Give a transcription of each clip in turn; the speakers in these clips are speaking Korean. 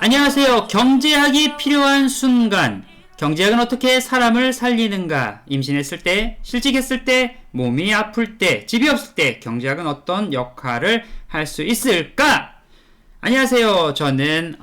안녕하세요. 경제학이 필요한 순간. 경제학은 어떻게 사람을 살리는가? 임신했을 때, 실직했을 때, 몸이 아플 때, 집이 없을 때, 경제학은 어떤 역할을 할 수 있을까? 안녕하세요. 저는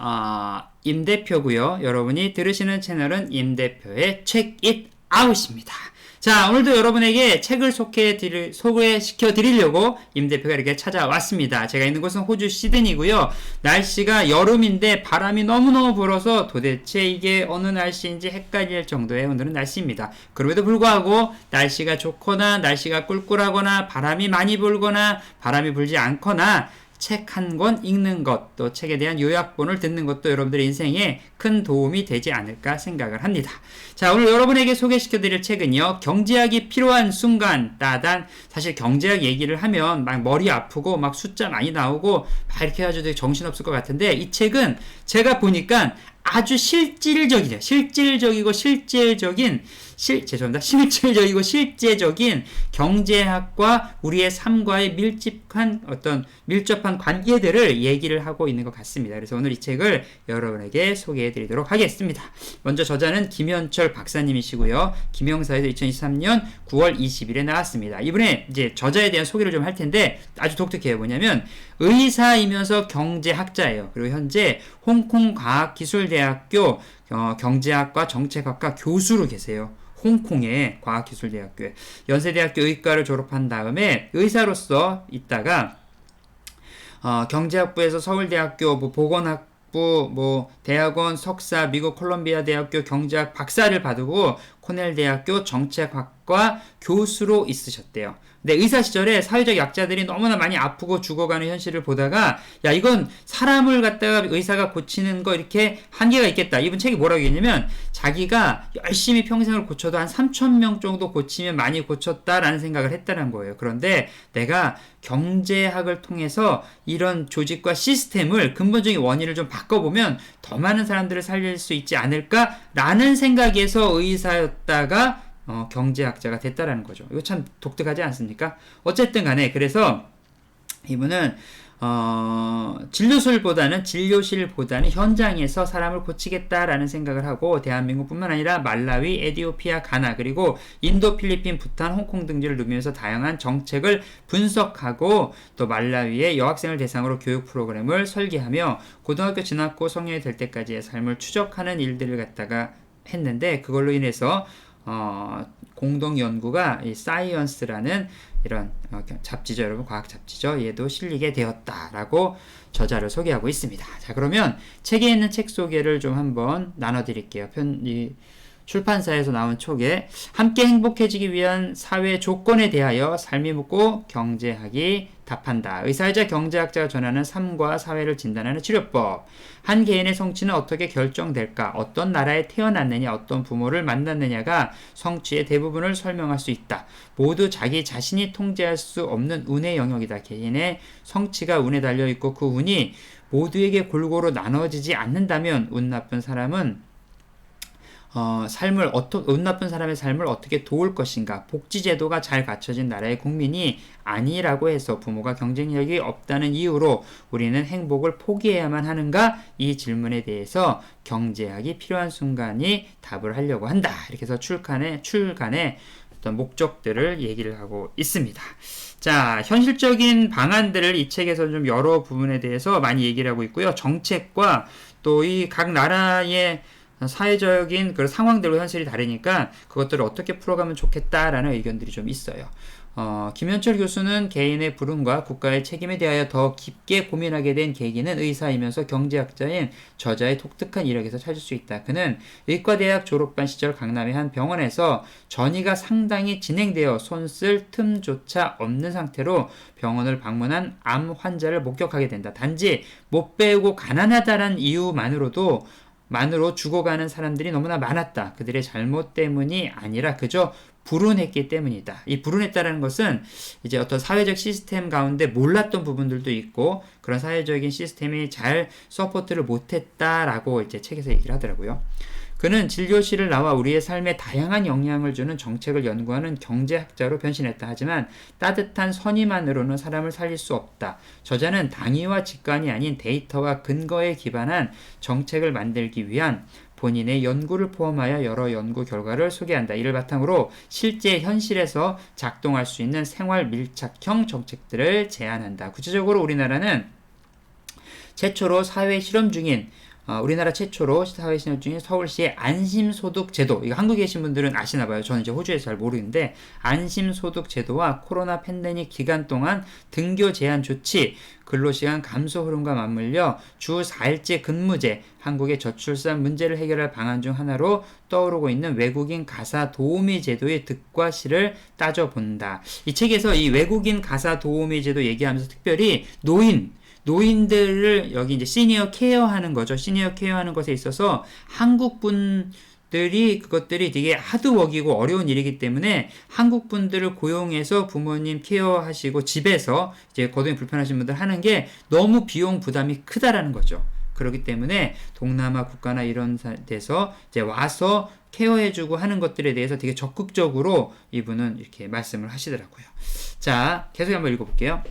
임 대표고요. 여러분이 들으시는 채널은 임 대표의 책 잇 아웃입니다. 자, 오늘도 여러분에게 책을 소개시켜 드리려고 임 대표가 이렇게 찾아왔습니다. 제가 있는 곳은 호주 시드니고요. 날씨가 여름인데 바람이 너무너무 불어서 도대체 이게 어느 날씨인지 헷갈릴 정도의 오늘은 날씨입니다. 그럼에도 불구하고 날씨가 좋거나 날씨가 꿀꿀하거나 바람이 많이 불거나 바람이 불지 않거나 책 한 권 읽는 것, 또 책에 대한 요약본을 듣는 것도 여러분들의 인생에 큰 도움이 되지 않을까 생각을 합니다. 자, 오늘 여러분에게 소개시켜드릴 책은요, 경제학이 필요한 순간, 따단. 사실 경제학 얘기를 하면 막 머리 아프고 막 숫자 많이 나오고 막 이렇게 해가지고 되게 정신없을 것 같은데, 이 책은 제가 보니까 아주 실질적이고 실제적인 경제학과 우리의 삶과의 밀접한 관계들을 얘기를 하고 있는 것 같습니다. 그래서 오늘 이 책을 여러분에게 소개해 드리도록 하겠습니다. 먼저 저자는 김현철 박사님이시고요. 김영사에서 2023년 9월 20일에 나왔습니다. 이번에 이제 저자에 대한 소개를 좀 할 텐데 아주 독특해요. 뭐냐면 의사이면서 경제학자예요. 그리고 현재 홍콩과학기술대학교 경제학과 정책학과 교수로 계세요. 홍콩의 과학기술대학교에 연세대학교 의과를 졸업한 다음에 의사로서 있다가 경제학부에서 서울대학교 보건학부 대학원 석사, 미국 콜롬비아 대학교 경제학 박사를 받고 코넬대학교 정책학과 교수로 있으셨대요. 근데 의사 시절에 사회적 약자들이 너무나 많이 아프고 죽어가는 현실을 보다가 야, 이건 사람을 갖다가 의사가 고치는 거 이렇게 한계가 있겠다. 이분 책이 뭐라고 얘기했냐면 자기가 열심히 평생을 고쳐도 한 3,000명 정도 고치면 많이 고쳤다라는 생각을 했다는 거예요. 그런데 내가 경제학을 통해서 이런 조직과 시스템을 근본적인 원인을 좀 바꿔보면 더 많은 사람들을 살릴 수 있지 않을까라는 생각에서 의사였다가 경제학자가 됐다라는 거죠. 이거 참 독특하지 않습니까? 어쨌든 간에 그래서 이분은 진료실보다는 현장에서 사람을 고치겠다라는 생각을 하고 대한민국뿐만 아니라 말라위, 에티오피아, 가나, 그리고 인도, 필리핀, 부탄, 홍콩 등지를 누비면서 다양한 정책을 분석하고 또 말라위의 여학생을 대상으로 교육 프로그램을 설계하며 고등학교 진학고 성년이 될 때까지의 삶을 추적하는 일들을 갖다가 했는데 그걸로 인해서 공동 연구가 이 사이언스라는 이런 잡지죠, 여러분, 과학 잡지죠. 얘도 실리게 되었다라고 저자를 소개하고 있습니다. 자, 그러면 책에 있는 책 소개를 좀 한번 나눠드릴게요. 출판사에서 나온 촉에 함께 행복해지기 위한 사회 조건에 대하여 삶이 묻고 경제학이 답한다. 의사이자 경제학자가 전하는 삶과 사회를 진단하는 치료법. 한 개인의 성취는 어떻게 결정될까? 어떤 나라에 태어났느냐, 어떤 부모를 만났느냐가 성취의 대부분을 설명할 수 있다. 모두 자기 자신이 통제할 수 없는 운의 영역이다. 개인의 성취가 운에 달려있고 그 운이 모두에게 골고루 나눠지지 않는다면 운 나쁜 사람은 운 나쁜 사람의 삶을 어떻게 도울 것인가? 복지제도가 잘 갖춰진 나라의 국민이 아니라고 해서 부모가 경쟁력이 없다는 이유로 우리는 행복을 포기해야만 하는가? 이 질문에 대해서 경제학이 필요한 순간이 답을 하려고 한다. 이렇게 해서 출간의 어떤 목적들을 얘기를 하고 있습니다. 자, 현실적인 방안들을 이 책에서 좀 여러 부분에 대해서 많이 얘기를 하고 있고요. 정책과 또 이 각 나라의 사회적인 그런 상황들과 현실이 다르니까 그것들을 어떻게 풀어가면 좋겠다라는 의견들이 좀 있어요. 김현철 교수는 개인의 불운과 국가의 책임에 대하여 더 깊게 고민하게 된 계기는 의사이면서 경제학자인 저자의 독특한 이력에서 찾을 수 있다. 그는 의과대학 졸업반 시절 강남의 한 병원에서 전이가 상당히 진행되어 손 쓸 틈조차 없는 상태로 병원을 방문한 암 환자를 목격하게 된다. 단지 못 배우고 가난하다는 이유만으로 죽어가는 사람들이 너무나 많았다. 그들의 잘못 때문이 아니라 그저 불운했기 때문이다. 이 불운했다라는 것은 이제 어떤 사회적 시스템 가운데 몰랐던 부분들도 있고 그런 사회적인 시스템이 잘 서포트를 못했다라고 이제 책에서 얘기를 하더라고요. 그는 진료실을 나와 우리의 삶에 다양한 영향을 주는 정책을 연구하는 경제학자로 변신했다. 하지만 따뜻한 선의만으로는 사람을 살릴 수 없다. 저자는 당위와 직관이 아닌 데이터와 근거에 기반한 정책을 만들기 위한 본인의 연구를 포함하여 여러 연구 결과를 소개한다. 이를 바탕으로 실제 현실에서 작동할 수 있는 생활 밀착형 정책들을 제안한다. 구체적으로 우리나라는 최초로 사회 실험 중인 우리나라 최초로 사회 실험 중인 서울시의 안심소득 제도, 이거 한국에 계신 분들은 아시나봐요. 저는 이제 호주에서 잘 모르는데, 안심소득 제도와 코로나 팬데믹 기간 동안 등교 제한 조치, 근로시간 감소 흐름과 맞물려 주 4일제 근무제, 한국의 저출산 문제를 해결할 방안 중 하나로 떠오르고 있는 외국인 가사 도우미 제도의 득과 실을 따져본다. 이 책에서 이 외국인 가사 도우미 제도 얘기하면서 특별히 노인들을 여기 이제 시니어 케어하는 거죠. 시니어 케어하는 것에 있어서 한국 분들이 그것들이 되게 하드워크이고 어려운 일이기 때문에 한국 분들을 고용해서 부모님 케어하시고 집에서 이제 거동이 불편하신 분들 하는 게 너무 비용 부담이 크다라는 거죠. 그렇기 때문에 동남아 국가나 이런 데서 이제 와서 케어해주고 하는 것들에 대해서 되게 적극적으로 이분은 이렇게 말씀을 하시더라고요. 자, 계속 한번 읽어볼게요.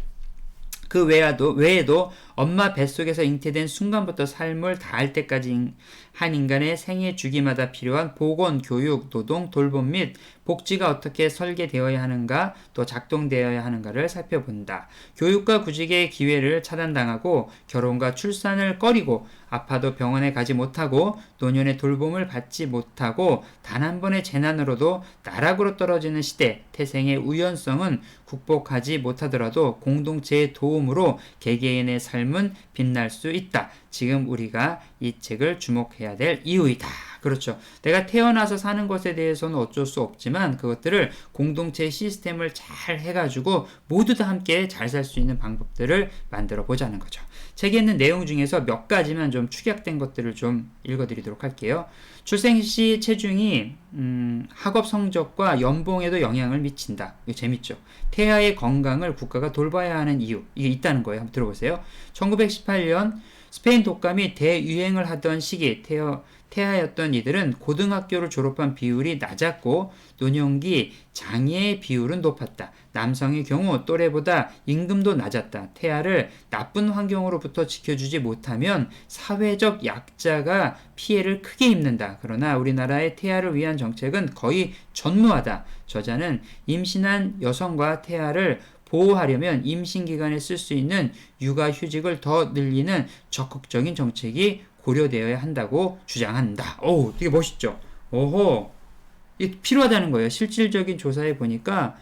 그 외에도 엄마 뱃속에서 잉태된 순간부터 삶을 다할 때까지 한 인간의 생애 주기마다 필요한 보건, 교육, 노동, 돌봄 및 복지가 어떻게 설계되어야 하는가, 또 작동되어야 하는가를 살펴본다. 교육과 구직의 기회를 차단당하고 결혼과 출산을 꺼리고 아파도 병원에 가지 못하고 노년의 돌봄을 받지 못하고 단 한 번의 재난으로도 나락으로 떨어지는 시대, 태생의 우연성은 극복하지 못하더라도 공동체의 도움으로 개개인의 삶은 빛날 수 있다. 지금 우리가 이 책을 주목해야 될 이유이다. 그렇죠. 내가 태어나서 사는 것에 대해서는 어쩔 수 없지만 그것들을 공동체의 시스템을 잘 해가지고 모두 다 함께 잘 살 수 있는 방법들을 만들어 보자는 거죠. 책에 있는 내용 중에서 몇 가지만 좀 축약된 것들을 좀 읽어드리도록 할게요. 출생 시 체중이 학업 성적과 연봉에도 영향을 미친다. 이거 재밌죠. 태아의 건강을 국가가 돌봐야 하는 이유, 이게 있다는 거예요. 한번 들어보세요. 1918년 스페인 독감이 대유행을 하던 시기 태아였던 이들은 고등학교를 졸업한 비율이 낮았고 노년기 장애의 비율은 높았다. 남성의 경우 또래보다 임금도 낮았다. 태아를 나쁜 환경으로부터 지켜주지 못하면 사회적 약자가 피해를 크게 입는다. 그러나 우리나라의 태아를 위한 정책은 거의 전무하다. 저자는 임신한 여성과 태아를 보호하려면 임신기간에 쓸 수 있는 육아휴직을 더 늘리는 적극적인 정책이 고려되어야 한다고 주장한다. 오, 되게 멋있죠? 오호, 이게 필요하다는 거예요. 실질적인 조사에 보니까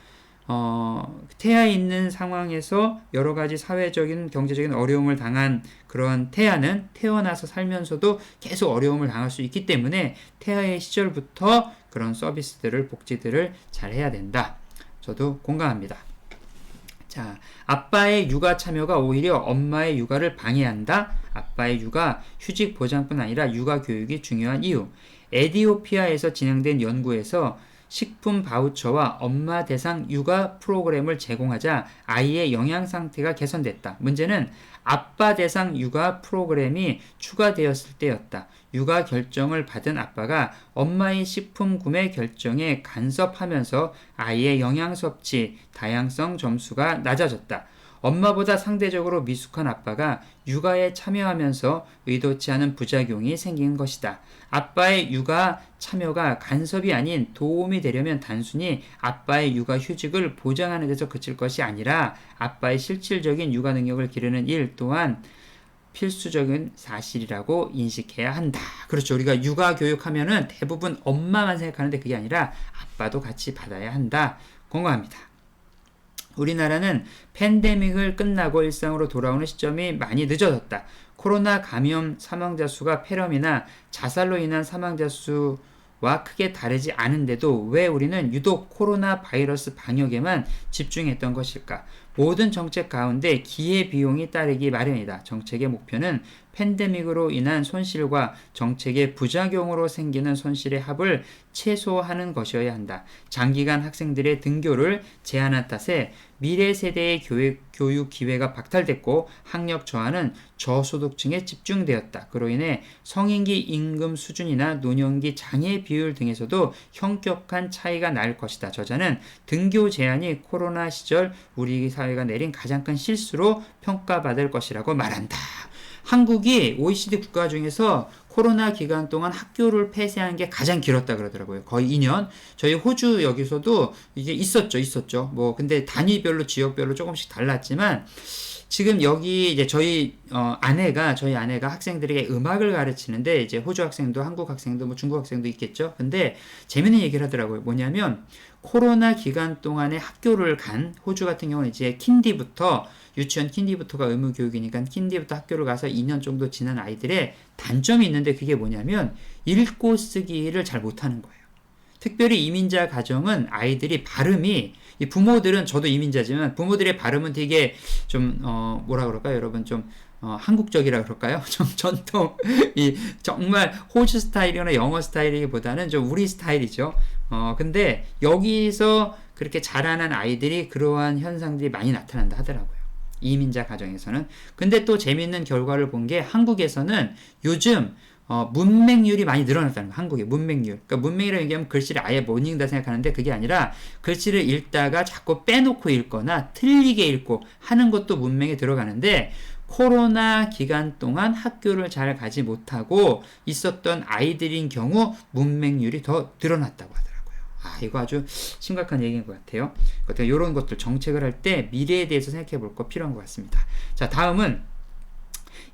태아 있는 상황에서 여러 가지 사회적인 경제적인 어려움을 당한 그런 태아는 태어나서 살면서도 계속 어려움을 당할 수 있기 때문에 태아의 시절부터 그런 서비스들을 복지들을 잘 해야 된다. 저도 공감합니다. 자, 아빠의 육아 참여가 오히려 엄마의 육아를 방해한다. 아빠의 육아 휴직 보장뿐 아니라 육아 교육이 중요한 이유. 에티오피아에서 진행된 연구에서 식품 바우처와 엄마 대상 육아 프로그램을 제공하자 아이의 영양 상태가 개선됐다. 문제는 아빠 대상 육아 프로그램이 추가되었을 때였다. 육아 결정을 받은 아빠가 엄마의 식품 구매 결정에 간섭하면서 아이의 영양 섭취, 다양성 점수가 낮아졌다. 엄마보다 상대적으로 미숙한 아빠가 육아에 참여하면서 의도치 않은 부작용이 생긴 것이다. 아빠의 육아 참여가 간섭이 아닌 도움이 되려면 단순히 아빠의 육아 휴직을 보장하는 데서 그칠 것이 아니라 아빠의 실질적인 육아 능력을 기르는 일 또한 필수적인 사실이라고 인식해야 한다. 그렇죠. 우리가 육아 교육하면은 대부분 엄마만 생각하는데 그게 아니라 아빠도 같이 받아야 한다. 공감합니다. 우리나라는 팬데믹을 끝나고 일상으로 돌아오는 시점이 많이 늦어졌다. 코로나 감염 사망자 수가 폐렴이나 자살로 인한 사망자 수와 크게 다르지 않은데도 왜 우리는 유독 코로나 바이러스 방역에만 집중했던 것일까? 모든 정책 가운데 기회비용이 따르기 마련이다. 정책의 목표는 팬데믹으로 인한 손실과 정책의 부작용으로 생기는 손실의 합을 최소화하는 것이어야 한다. 장기간 학생들의 등교를 제한한 탓에 미래 세대의 교육 기회가 박탈됐고 학력 저하는 저소득층에 집중되었다. 그로 인해 성인기 임금 수준이나 노년기 장애 비율 등에서도 현격한 차이가 날 것이다. 저자는 등교 제한이 코로나 시절 우리 사회가 내린 가장 큰 실수로 평가받을 것이라고 말한다. 한국이 OECD 국가 중에서 코로나 기간 동안 학교를 폐쇄한 게 가장 길었다 그러더라고요. 거의 2년. 저희 호주 여기서도 이게 있었죠. 뭐 근데 단위별로 지역별로 조금씩 달랐지만 지금 여기 이제 저희 아내가 학생들에게 음악을 가르치는데 이제 호주 학생도 한국 학생도 뭐 중국 학생도 있겠죠. 근데 재밌는 얘기를 하더라고요. 뭐냐면 코로나 기간 동안에 학교를 간 호주 같은 경우는 이제 킨디부터 유치원 킨디부터가 의무 교육이니까 킨디부터 학교를 가서 2년 정도 지난 아이들의 단점이 있는데 그게 뭐냐면 읽고 쓰기를 잘 못하는 거예요. 특별히 이민자 가정은 아이들이 발음이 이 부모들은 저도 이민자지만 부모들의 발음은 되게 좀 뭐라 그럴까요, 여러분 좀 한국적이라 그럴까요? 좀 전통 이 정말 호주 스타일이나 영어 스타일이기보다는 좀 우리 스타일이죠. 근데 여기서 그렇게 자라난 아이들이 그러한 현상들이 많이 나타난다 하더라고요. 이민자 가정에서는. 근데 또 재밌는 결과를 본 게 한국에서는 요즘 문맹률이 많이 늘어났다는 거예요. 한국의 문맹률. 그러니까 문맹이라고 얘기하면 글씨를 아예 못 읽는다 생각하는데 그게 아니라 글씨를 읽다가 자꾸 빼놓고 읽거나 틀리게 읽고 하는 것도 문맹에 들어가는데 코로나 기간 동안 학교를 잘 가지 못하고 있었던 아이들인 경우 문맹률이 더 늘어났다고 하더라고요. 이거 아주 심각한 얘기인 것 같아요. 그러니까 이런 것들 정책을 할 때 미래에 대해서 생각해 볼 거 필요한 것 같습니다. 자, 다음은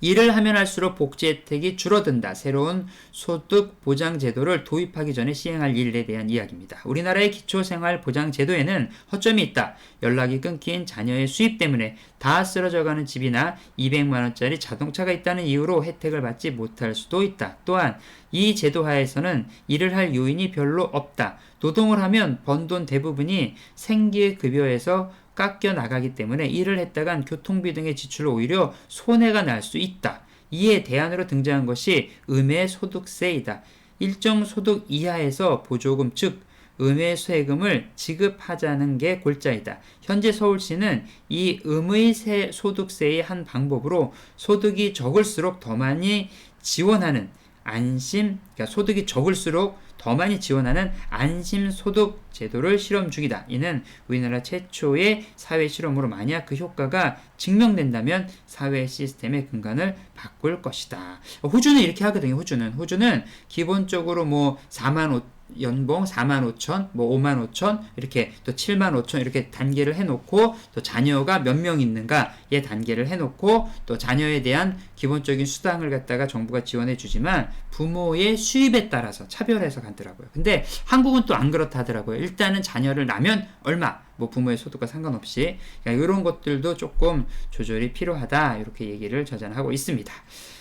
일을 하면 할수록 복지 혜택이 줄어든다. 새로운 소득 보장 제도를 도입하기 전에 시행할 일에 대한 이야기입니다. 우리나라의 기초생활보장 제도에는 허점이 있다. 연락이 끊긴 자녀의 수입 때문에 다 쓰러져가는 집이나 200만 원짜리 자동차가 있다는 이유로 혜택을 받지 못할 수도 있다. 또한 이 제도 하에서는 일을 할 요인이 별로 없다. 노동을 하면 번 돈 대부분이 생계급여에서 깎여 나가기 때문에 일을 했다간 교통비 등의 지출로 오히려 손해가 날 수 있다. 이에 대안으로 등장한 것이 음해소득세이다. 일정 소득 이하에서 보조금 즉 음해세금을 지급하자는 게 골자이다. 현재 서울시는 이 음의소득세의 한 방법으로 소득이 적을수록 더 많이 지원하는 그러니까 소득이 적을수록 더 많이 지원하는 안심소득 제도를 실험 중이다. 이는 우리나라 최초의 사회 실험으로 만약 그 효과가 증명된다면 사회 시스템의 근간을 바꿀 것이다. 호주는 이렇게 하거든요. 호주는 기본적으로 뭐 4만 5 연봉 4만 5천, 뭐 5만 5천, 이렇게 또 7만 5천 이렇게 단계를 해놓고 또 자녀가 몇 명 있는가에 단계를 해놓고 또 자녀에 대한 기본적인 수당을 갖다가 정부가 지원해 주지만 부모의 수입에 따라서 차별해서 가더라고요. 근데 한국은 또 안 그렇다 하더라고요. 일단은 자녀를 낳으면 얼마, 뭐 부모의 소득과 상관없이 그러니까 이런 것들도 조금 조절이 필요하다 이렇게 얘기를 저자는 하고 있습니다.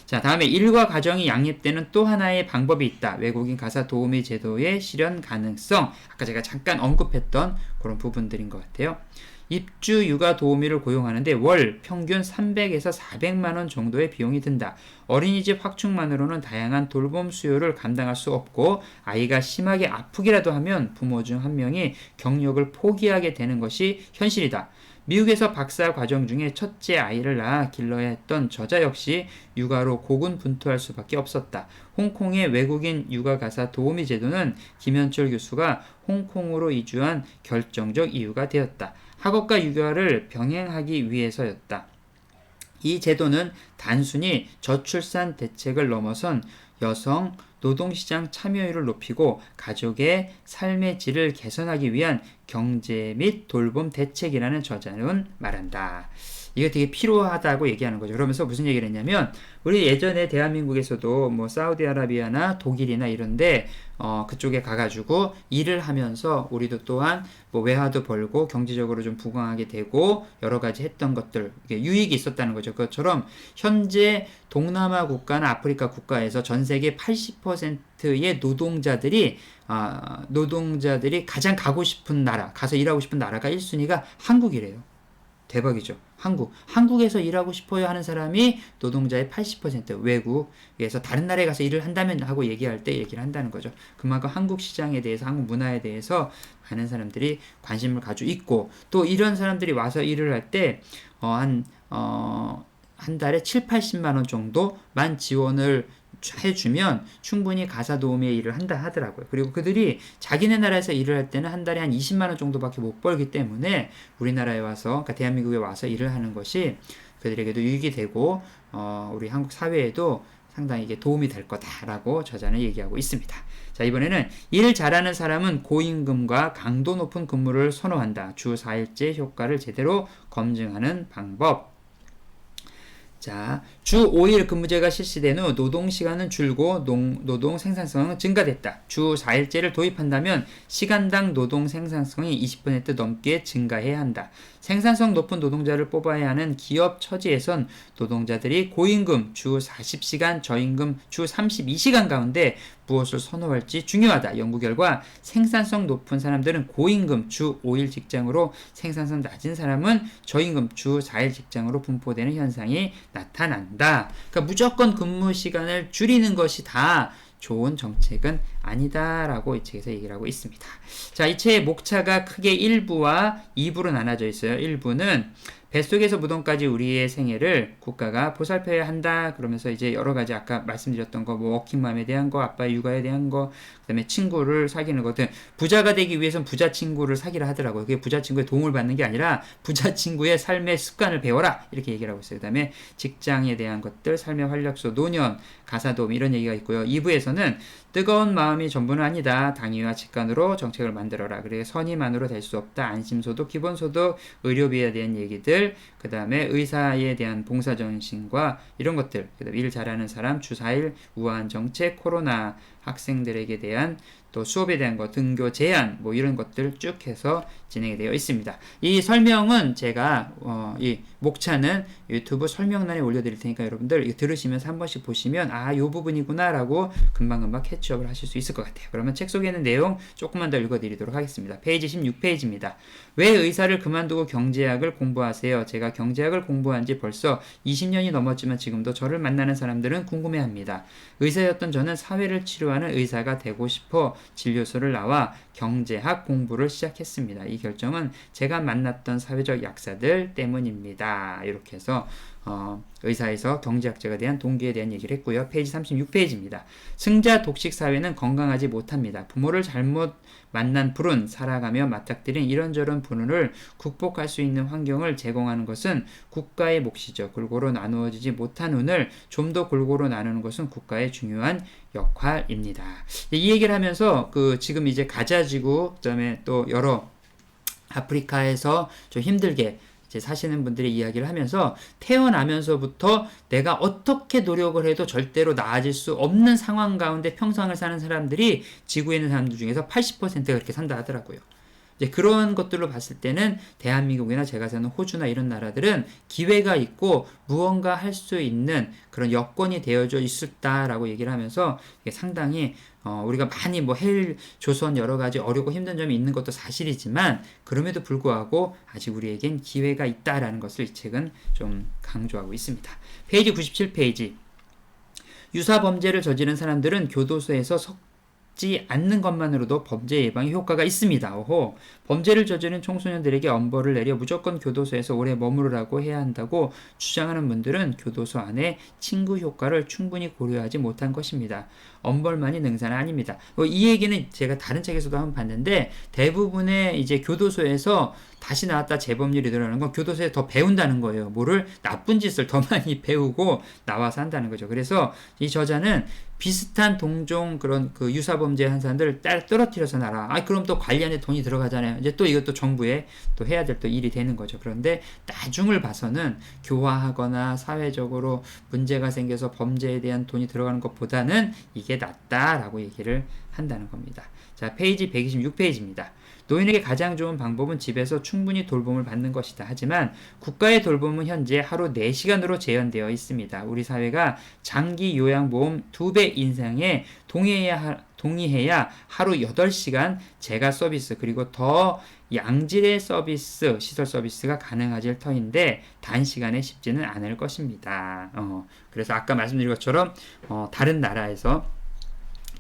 자, 다음에 일과 가정이 양립되는 또 하나의 방법이 있다. 외국인 가사 도우미 제도의 실현 가능성. 아까 제가 잠깐 언급했던 그런 부분들인 것 같아요. 입주 육아 도우미를 고용하는데 월 평균 300에서 400만 원 정도의 비용이 든다. 어린이집 확충만으로는 다양한 돌봄 수요를 감당할 수 없고 아이가 심하게 아프기라도 하면 부모 중 한 명이 경력을 포기하게 되는 것이 현실이다. 미국에서 박사 과정 중에 첫째 아이를 낳아 길러야 했던 저자 역시 육아로 고군분투할 수밖에 없었다. 홍콩의 외국인 육아 가사 도우미 제도는 김현철 교수가 홍콩으로 이주한 결정적 이유가 되었다. 학업과 육아를 병행하기 위해서였다. 이 제도는 단순히 저출산 대책을 넘어선 여성 노동시장 참여율을 높이고 가족의 삶의 질을 개선하기 위한 경제 및 돌봄 대책이라는 저자는 말한다. 이거 되게 필요하다고 얘기하는 거죠. 그러면서 무슨 얘기를 했냐면 우리 예전에 대한민국에서도 뭐 사우디아라비아나 독일이나 이런데 그쪽에 가가지고 일을 하면서 우리도 또한 뭐 외화도 벌고 경제적으로 좀 부강하게 되고 여러 가지 했던 것들 유익이 있었다는 거죠. 그것처럼 현재 동남아 국가나 아프리카 국가에서 전 세계 80%의 노동자들이 가장 가고 싶은 나라, 가서 일하고 싶은 나라가 1순위가 한국이래요. 대박이죠. 한국에서 일하고 싶어요 하는 사람이 노동자의 80%, 외국에서 다른 나라에 가서 일을 한다면 하고 얘기할 때 얘기를 한다는 거죠. 그만큼 한국 시장에 대해서, 한국 문화에 대해서 많은 사람들이 관심을 가지고 있고, 또 이런 사람들이 와서 일을 할 때, 한 달에 7, 80만 원 정도만 지원을 해주면 충분히 가사 도우미의 일을 한다 하더라고요. 그리고 그들이 자기네 나라에서 일을 할 때는 한 달에 한 20만 원 정도밖에 못 벌기 때문에 우리나라에 와서, 그러니까 대한민국에 와서 일을 하는 것이 그들에게도 유익이 되고, 우리 한국 사회에도 상당히 이게 도움이 될 거다라고 저자는 얘기하고 있습니다. 자, 이번에는 일 잘하는 사람은 고임금과 강도 높은 근무를 선호한다. 주 4일제 효과를 제대로 검증하는 방법. 자, 주 5일 근무제가 실시된 후 노동시간은 줄고 노동 생산성은 증가됐다. 주 4일제를 도입한다면 시간당 노동 생산성이 20% 넘게 증가해야 한다. 생산성 높은 노동자를 뽑아야 하는 기업 처지에선 노동자들이 고임금 주 40시간, 저임금 주 32시간 가운데 무엇을 선호할지 중요하다. 연구 결과 생산성 높은 사람들은 고임금 주 5일 직장으로, 생산성 낮은 사람은 저임금 주 4일 직장으로 분포되는 현상이 나타난다. 그러니까 무조건 근무 시간을 줄이는 것이 다 좋은 정책은 아니다라고 이 책에서 얘기를 하고 있습니다. 자, 이 책의 목차가 크게 1부와 2부로 나눠져 있어요. 1부는 뱃속에서 무덤까지 우리의 생애를 국가가 보살펴야 한다. 그러면서 이제 여러 가지 아까 말씀드렸던 거, 뭐 워킹맘에 대한 거, 아빠의 육아에 대한 거, 그다음에 친구를 사귀는 것 등, 부자가 되기 위해선 부자 친구를 사귀라 하더라고요. 그게 부자 친구의 도움을 받는 게 아니라 부자 친구의 삶의 습관을 배워라, 이렇게 얘기를 하고 있어요. 그다음에 직장에 대한 것들, 삶의 활력소, 노년, 가사도움, 이런 얘기가 있고요. 2부에서는 뜨거운 마음이 전부는 아니다. 당위와 직관으로 정책을 만들어라. 그래, 선의만으로 될 수 없다. 안심소득, 기본소득, 의료비에 대한 얘기들, 그 다음에 의사에 대한 봉사정신과 이런 것들, 그 다음에 일 잘하는 사람, 주 4일, 우아한 정책, 코로나, 학생들에게 대한 또 수업에 대한 거, 등교 제한, 뭐 이런 것들 쭉 해서 진행이 되어 있습니다. 이 설명은 제가 이 목차는 유튜브 설명란에 올려드릴 테니까 여러분들 이거 들으시면서 한 번씩 보시면 요 부분이구나 라고 금방금방 캐치업을 하실 수 있을 것 같아요. 그러면 책 속에 있는 내용 조금만 더 읽어드리도록 하겠습니다. 페이지 16페이지입니다. 왜 의사를 그만두고 경제학을 공부하세요? 제가 경제학을 공부한 지 벌써 20년이 넘었지만 지금도 저를 만나는 사람들은 궁금해합니다. 의사였던 저는 사회를 치료하는 의사가 되고 싶어 진료소를 나와 경제학 공부를 시작했습니다. 이 결정은 제가 만났던 사회적 약사들 때문입니다. 이렇게 해서 의사에서 경제학자가 대한 동기에 대한 얘기를 했고요. 페이지 36페이지입니다. 승자 독식 사회는 건강하지 못합니다. 부모를 잘못 만난 불운, 살아가며 맞닥뜨린 이런저런 불운을 극복할 수 있는 환경을 제공하는 것은 국가의 몫이죠. 골고루 나누어지지 못한 운을 좀 더 골고루 나누는 것은 국가의 중요한 역할입니다. 이 얘기를 하면서 지금 이제 가자지구, 그다음에 또 여러 아프리카에서 좀 힘들게 이제 사시는 분들의 이야기를 하면서 태어나면서부터 내가 어떻게 노력을 해도 절대로 나아질 수 없는 상황 가운데 평생을 사는 사람들이 지구에 있는 사람들 중에서 80%가 그렇게 산다 하더라고요. 이제 그런 것들로 봤을 때는 대한민국이나 제가 사는 호주나 이런 나라들은 기회가 있고 무언가 할 수 있는 그런 여건이 되어져 있었다라고 얘기를 하면서 이게 상당히 우리가 많이 헬 조선 여러 가지 어렵고 힘든 점이 있는 것도 사실이지만 그럼에도 불구하고 아직 우리에겐 기회가 있다라는 것을 이 책은 좀 강조하고 있습니다. 페이지 97페이지. 유사 범죄를 저지른 사람들은 교도소에서 지 않는 것만으로도 범죄 예방에 효과가 있습니다. 범죄를 저지른 청소년들에게 엄벌을 내려 무조건 교도소에서 오래 머무르라고 해야 한다고 주장하는 분들은 교도소 안에 친구 효과를 충분히 고려하지 못한 것입니다. 엄벌만이 능사는 아닙니다. 이 얘기는 제가 다른 책에서도 한번 봤는데 대부분의 이제 교도소에서 다시 나왔다 재범률이 늘어나는 건 교도소에 더 배운다는 거예요. 뭐를 나쁜 짓을 더 많이 배우고 나와서 한다는 거죠. 그래서 이 저자는 비슷한 동종 그런 유사범죄 한 사람들을 떨어뜨려서 놔라. 그럼 또 관리하는 돈이 들어가잖아요. 이제 또 이것도 정부에 또 해야 될 또 일이 되는 거죠. 그런데 나중을 봐서는 교화하거나 사회적으로 문제가 생겨서 범죄에 대한 돈이 들어가는 것보다는 이게 낫다라고 얘기를 한다는 겁니다. 자, 페이지 126페이지입니다. 노인에게 가장 좋은 방법은 집에서 충분히 돌봄을 받는 것이다. 하지만 국가의 돌봄은 현재 하루 4시간으로 제한되어 있습니다. 우리 사회가 장기 요양보험 2배 인상에 동의해야 하루 8시간 재가 서비스 그리고 더 양질의 서비스, 시설 서비스가 가능해질 터인데 단시간에 쉽지는 않을 것입니다. 그래서 아까 말씀드린 것처럼 다른 나라에서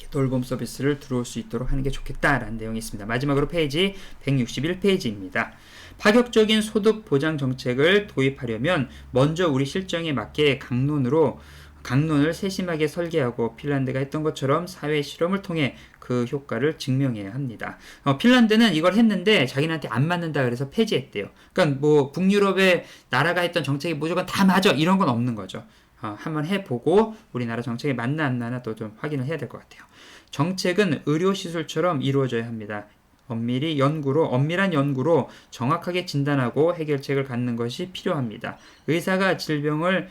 돌봄 서비스를 들어올 수 있도록 하는 게 좋겠다라는 내용이 있습니다. 마지막으로 페이지 161페이지입니다. 파격적인 소득 보장 정책을 도입하려면 먼저 우리 실정에 맞게 강론을 세심하게 설계하고 핀란드가 했던 것처럼 사회 실험을 통해 그 효과를 증명해야 합니다. 핀란드는 이걸 했는데 자기네한테 안 맞는다 그래서 폐지했대요. 그러니까 뭐 북유럽의 나라가 했던 정책이 무조건 다 맞아 이런 건 없는 거죠. 한번 해보고 우리나라 정책에 맞나 안 맞나 또 좀 확인을 해야 될 것 같아요. 정책은 의료시술처럼 이루어져야 합니다. 엄밀한 연구로 정확하게 진단하고 해결책을 갖는 것이 필요합니다. 의사가 질병을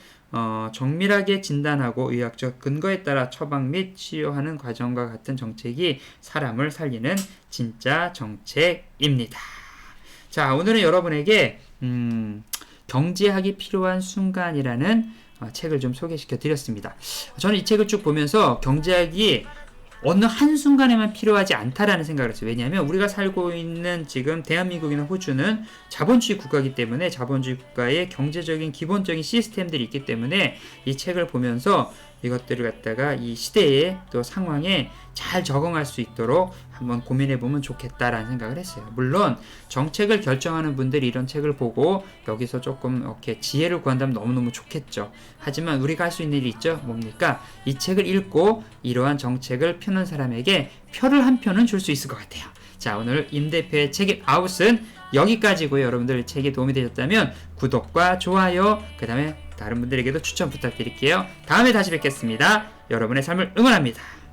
정밀하게 진단하고 의학적 근거에 따라 처방 및 치료하는 과정과 같은 정책이 사람을 살리는 진짜 정책입니다. 자, 오늘은 여러분에게 경제학이 필요한 순간이라는 책을 좀 소개시켜 드렸습니다. 저는 이 책을 쭉 보면서 경제학이 어느 한순간에만 필요하지 않다라는 생각을 했어요. 왜냐하면 우리가 살고 있는 지금 대한민국이나 호주는 자본주의 국가이기 때문에 자본주의 국가의 경제적인 기본적인 시스템들이 있기 때문에 이 책을 보면서 이것들을 갖다가 이 시대의 또 상황에 잘 적응할 수 있도록 한번 고민해 보면 좋겠다라는 생각을 했어요. 물론 정책을 결정하는 분들이 이런 책을 보고 여기서 조금 이렇게 지혜를 구한다면 너무너무 좋겠죠. 하지만 우리가 할 수 있는 일이 있죠. 뭡니까? 이 책을 읽고 이러한 정책을 펴는 사람에게 표를 한 표는 줄 수 있을 것 같아요. 자, 오늘 임 대표의 책의 아웃은 여기까지고요. 여러분들 책이 도움이 되셨다면 구독과 좋아요, 그 다음에 다른 분들에게도 추천 부탁드릴게요. 다음에 다시 뵙겠습니다. 여러분의 삶을 응원합니다.